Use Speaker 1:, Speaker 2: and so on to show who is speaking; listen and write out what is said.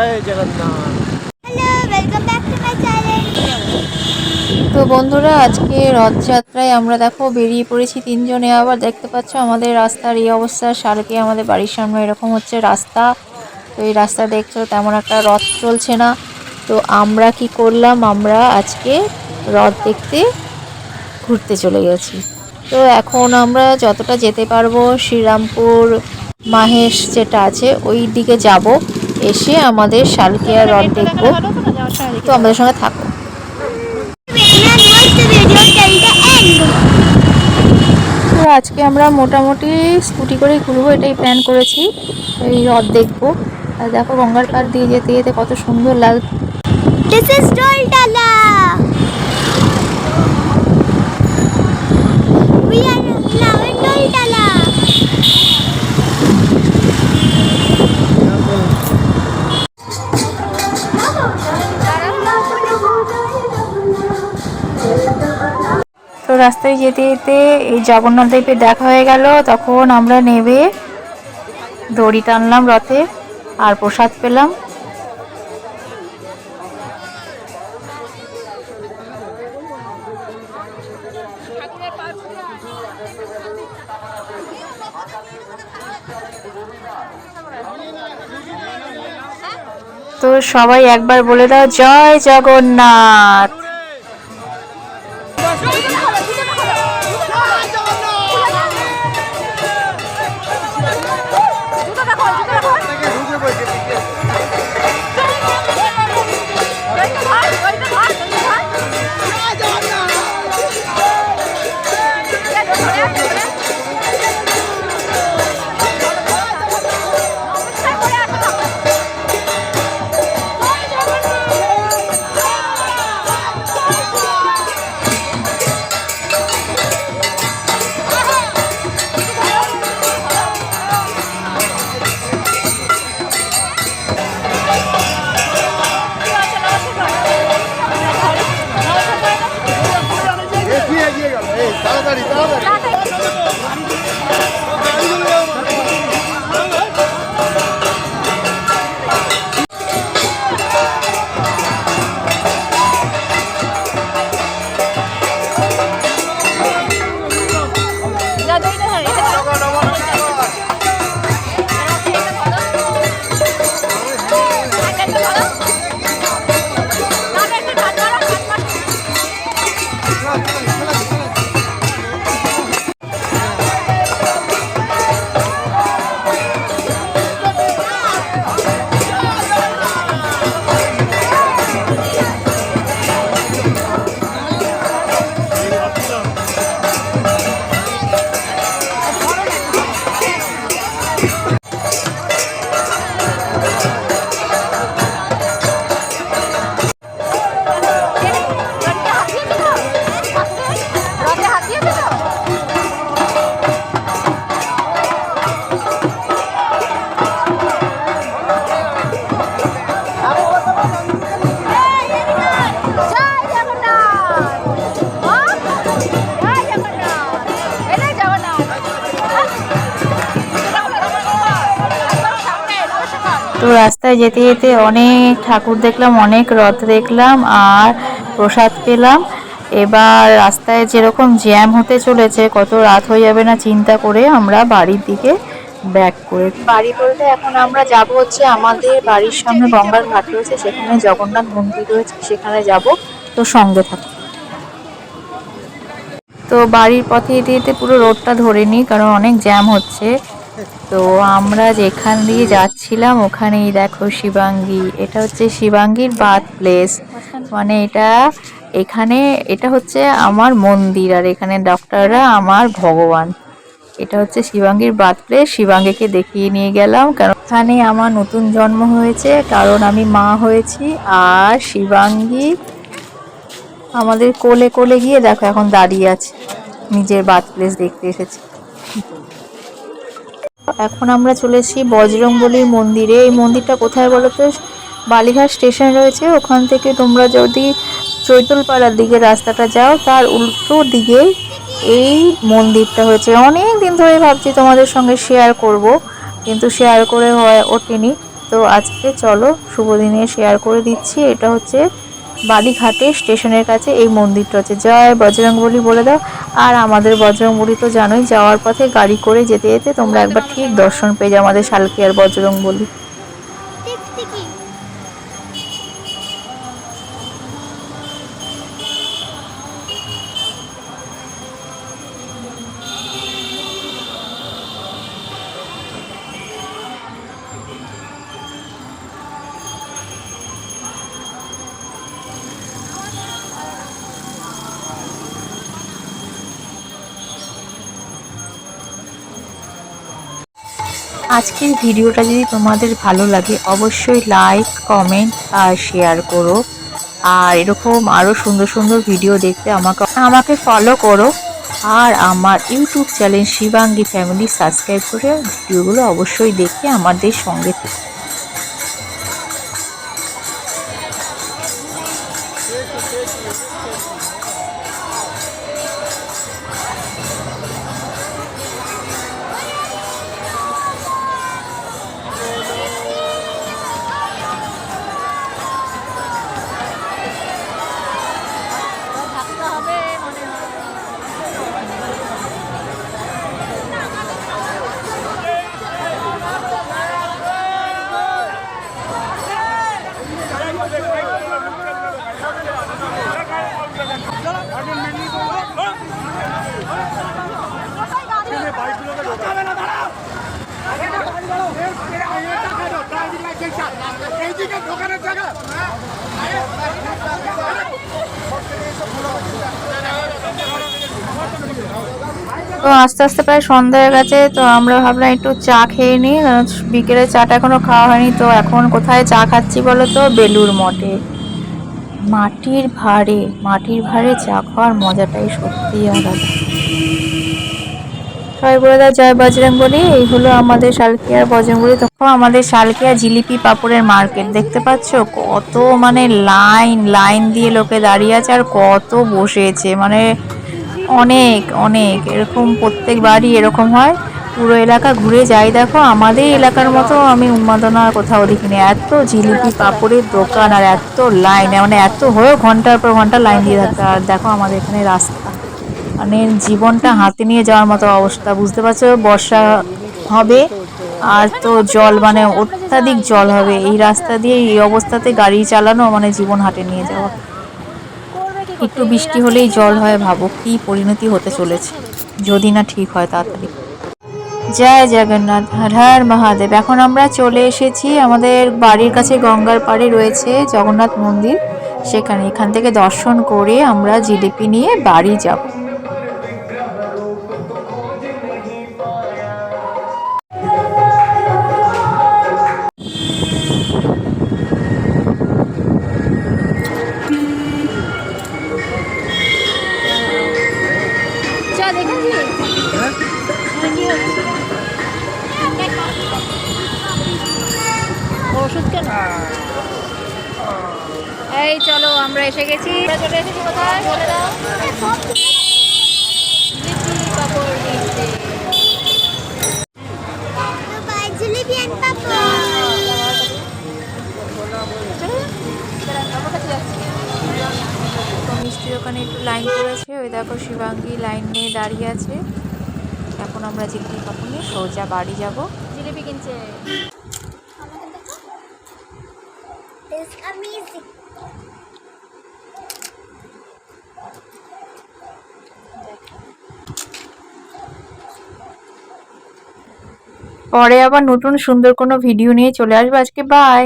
Speaker 1: Joy Jagannath.
Speaker 2: Hello, welcome back to my channel.
Speaker 3: তো বন্ধুরা, আজকে রথযাত্রায় আমরা দেখো বেরিয়ে পড়েছি তিনজনে। আবার দেখতে পাচ্ছ আমাদের রাস্তার এই অবস্থা। শালকে আমাদের বাড়ির সামনে এরকম হচ্ছে রাস্তা। তো এই রাস্তা দেখছো তেমন একটা রথ চলছে না। তো আমরা কি করলাম, আমরা আজকে রথ দেখতে ঘুরতে চলে গেছি। তো এখন আমরা যতটা যেতে পারবো শ্রীরামপুর মাহেশ যেটা আছে ওই দিকে যাব, এসে আমাদের শালকিয়া রথ দেখবো। তো আমাদের সঙ্গে থাকো। তো আজকে আমরা মোটামুটি স্কুটি করে ঘুরবো এটাই প্ল্যান করেছি। এই হ্রদ দেখবো। আর দেখো গঙ্গার পাড় দিয়ে যেতে যেতে কত সুন্দর লাগছে।
Speaker 2: This is Toltala. We are now in Toltala.
Speaker 3: তো রাস্তায় যেতে যেতে এই জগন্নাথ দেবের দেখা হয়ে গেল। তখন আমরা নেমে দড়ি টানলাম রথে আর প্রসাদ পেলাম। তো সবাই একবার বলে দাও জয় জগন্নাথ।
Speaker 1: তাড়াতাড়ি তাড়াতাড়ি।
Speaker 3: তো রাস্তায় যেতে যেতে অনেক ঠাকুর দেখলাম, অনেক রথ দেখলাম আর প্রসাদ পেলাম। এবার রাস্তায় যেরকম জ্যাম হতে চলেছে, কত রাত হয়ে যাবে না চিন্তা করে আমরা বাড়ির দিকে ব্যাক করে বাড়ি বলতে এখন আমরা যাব হচ্ছে আমাদের বাড়ির সামনে গঙ্গার ঘাট রয়েছে, সেখানে জগন্নাথ মন্দির রয়েছে, সেখানে যাব। তো সঙ্গে থাকো। তো বাড়ির পথে যেতে যেতে পুরো রোডটা ধরে নিই, কারণ অনেক জ্যাম হচ্ছে। তো আমরা যেখান দিয়ে যাচ্ছিলাম ওখানেই দেখো শিবাঙ্গী। এটা হচ্ছে শিবাঙ্গীর বার্থ প্লেস, মানে এটা হচ্ছে আমার মন্দির আর এখানে ডক্টররা আমার ভগবান। এটা হচ্ছে শিবাঙ্গীর বার্থ প্লেস। শিবাঙ্গীকে দেখিয়ে নিয়ে গেলাম, কারণ এখানে আমার নতুন জন্ম হয়েছে, কারণ আমি মা হয়েছি। আর শিবাঙ্গী আমাদের কোলে কোলে গিয়ে দেখো এখন দাঁড়িয়ে আছে, নিজের বার্থ প্লেস দেখতে এসেছে। এখন আমরা চলেছি বজরংবলীর মন্দিরে। এই মন্দিরটা কোথায় বলো তো? বালিঘাট স্টেশন রয়েছে, ওখান থেকে তোমরা যদি চৈতলপাড়ার দিকে রাস্তাটা যাও, তার উল্টো দিকে এই মন্দিরটা হয়েছে। অনেক দিন ধরে ভাবছি তোমাদের সঙ্গে শেয়ার করব, কিন্তু শেয়ার করে ওঠেনি। তো আজকে চলো শুভ দিনে শেয়ার করে দিচ্ছি। এটা হচ্ছে বালিঘাটে স্টেশনের কাছে এই মন্দিরটা হচ্ছে। জয় বজরংবলী বলে দাও। আর আমাদের বজরংবলী তো জানোই, যাওয়ার পথে গাড়ি করে যেতে যেতে তোমরা একবার ঠিক দর্শন পেয়ে যাও আমাদের শালকিয়ার বজরংবলী।
Speaker 2: টিকটিকি।
Speaker 3: আজকের ভিডিওটা যদি তোমাদের ভালো লাগে অবশ্যই লাইক, কমেন্ট আর শেয়ার করো। আর এরকম আরও সুন্দর সুন্দর ভিডিও দেখতে আমাকে ফলো করো। আর আমার YouTube channel Shivangi family subscribe করে ভিডিওগুলো অবশ্যই দেখে আমাদের সঙ্গে থেকো। তো আস্তে আস্তে প্রায় সন্ধ্যা হয়ে গেছে, তো আমরা ভাবলাম একটু চা খেয়ে নিই। বিকেলে চাটা এখনো খাওয়া হয়নি। তো এখন কোথায় চা খাচ্ছি বলো তো? বেলুড় মঠে। মাটির ভাঁড়ে চা খাওয়ার মজাটাই সত্যিই আলাদা। সবাই বলে দাও জয় বজরংবলী। এই হলো আমাদের শালকিয়ার বজরংবলী। তখন আমাদের শালকিয়া জিলিপি পাপড়ের মার্কেট দেখতে পাচ্ছ, কত মানে লাইন দিয়ে লোকে দাঁড়িয়ে আছে আর কত বসেছে, মানে অনেক অনেক। এরকম প্রত্যেকবারই এরকম হয়। পুরো এলাকা ঘুরে যাই, দেখো আমাদের এলাকার মতো আমি উন্মাদনা কোথাও দেখিনি। এত জিলিপি পাপড়ের দোকান আর এত লাইন, মানে এত হয়েও ঘন্টার পর ঘন্টা লাইন দিয়ে থাকতে। আর দেখো আমাদের এখানে রাস্তা, মানে জীবনটা হাতে নিয়ে যাওয়ার মতো অবস্থা। বুঝতে পারছো, বর্ষা হবে আর তো জল, মানে অত্যাধিক জল হবে। এই রাস্তা দিয়ে এই অবস্থাতে গাড়ি চালানো মানে জীবন হাতে নিয়ে যাওয়া। একটু বৃষ্টি হলেই জল হয়, ভাবো কি পরিণতি হতে চলেছে যদি না ঠিক হয় তাড়াতাড়ি। জয় জগন্নাথ, হর হর মহাদেব। এখন আমরা চলে এসেছি আমাদের বাড়ির কাছে, গঙ্গার পাড়ে রয়েছে জগন্নাথ মন্দির। সেখানে এখান থেকে দর্শন করে আমরা জিলিপি নিয়ে বাড়ি যাব।
Speaker 4: ওষুধ কেন? এই চলো আমরা এসে গেছি। চলে এসেছি কোথায় বলে দাও? জিলিপি পাপড় কিনতে।
Speaker 2: বাই জিলিপি এন্ড পাপড়।
Speaker 3: তো মিষ্টির ওখানে একটু লাইন পড়েছে, ওই দেখো শিবাঙ্গী লাইন নিয়ে দাঁড়িয়ে আছে। এখন আমরা জিলিপি পাপড় নিয়ে সোজা বাড়ি যাব।
Speaker 4: জিলিপি কিনছে।
Speaker 2: It's amazing.
Speaker 3: পরে আবার নতুন সুন্দর কোনো ভিডিও নিয়ে চলে আসবো। আজকে বাই।